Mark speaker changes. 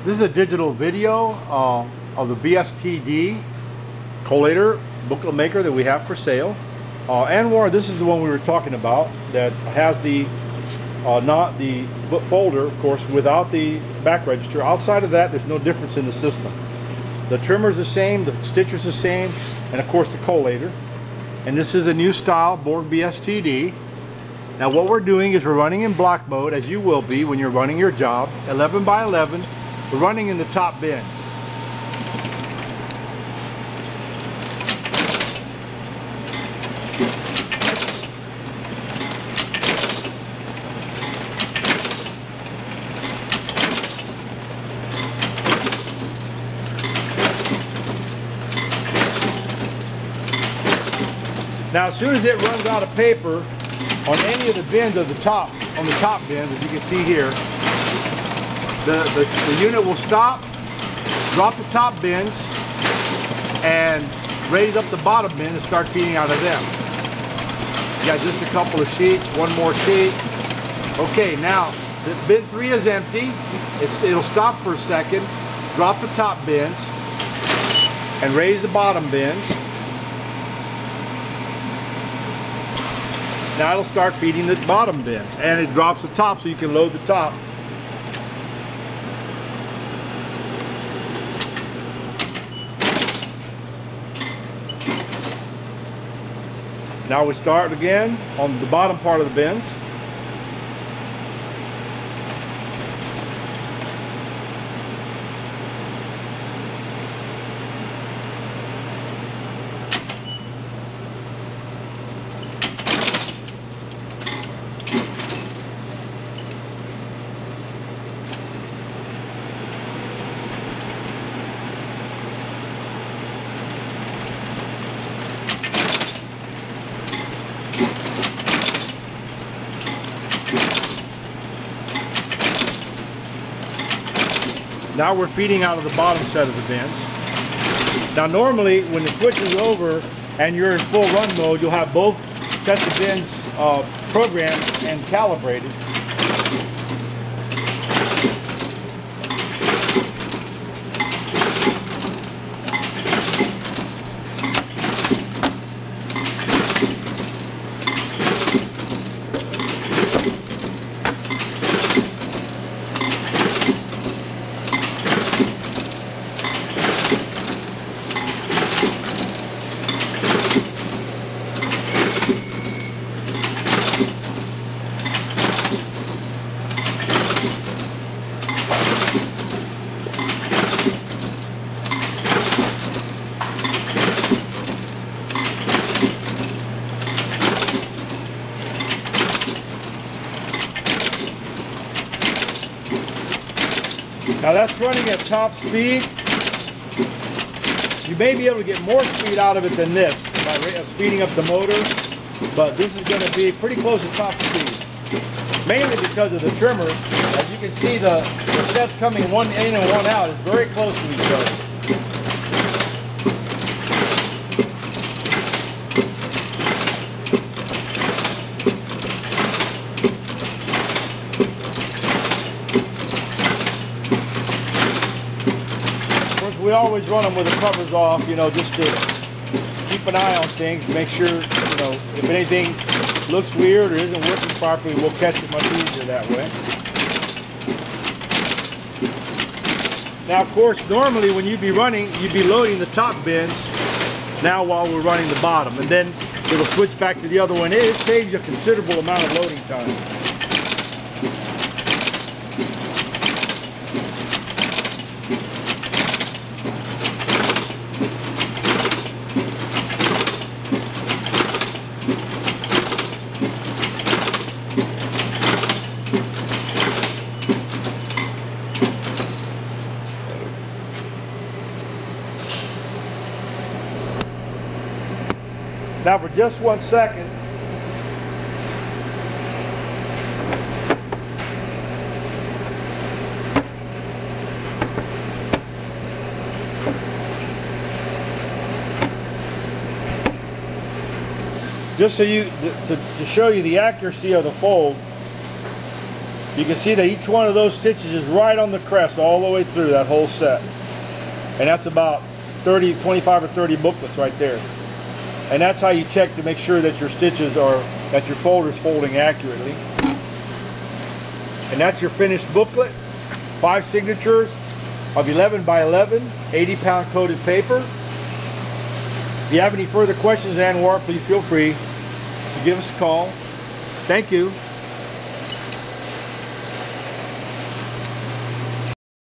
Speaker 1: This is a digital video of the BSTd collator booklet maker that we have for sale. And Warren, this is the one we were talking about that has the not the book folder, of course, without the back register. Outside of that, there's no difference in the system. The trimmer's the same, the stitcher's the same, and of course the collator. And this is a new style Bourg BSTd. Now what we're doing is we're running in block mode, as you will be when you're running your job, 11 by 11. We're running in the top bins. Now as soon as it runs out of paper on any of the bins of the top, on the top bins, as you can see here, the unit will stop, drop the top bins, and raise up the bottom bin and start feeding out of them. You got just a couple of sheets, one more sheet. Okay, now the bin 3 is empty. It'll stop for a second, drop the top bins, and raise the bottom bins. Now it'll start feeding the bottom bins, and it drops the top so you can load the top. Now we start again on the bottom part of the bins. Now we're feeding out of the bottom set of the bins. Now normally when the switch is over and you're in full run mode, you'll have both sets of bins programmed and calibrated. Now that's running at top speed. You may be able to get more speed out of it than this by speeding up the motor, but this is going to be pretty close to top speed. Mainly because of the trimmer. As you can see, the sets coming one in and one out is very close to each other. We always run them with the covers off, you know, just to keep an eye on things, make sure, you know, if anything looks weird or isn't working properly, we'll catch it much easier that way. Now, of course, normally when you'd be running, you'd be loading the top bins now while we're running the bottom, and then it'll switch back to the other one. It saves you a considerable amount of loading time. Now for just 1 second, just so you to show you the accuracy of the fold, You can see that each one of those stitches is right on the crest all the way through that whole set. And that's about 25 or 30 booklets right there. And that's how you check to make sure that your stitches are, that your folder's folding accurately. And that's your finished booklet. 5 signatures of 11 by 11, 80-pound coated paper. If you have any further questions, Anwar, please feel free to give us a call. Thank you.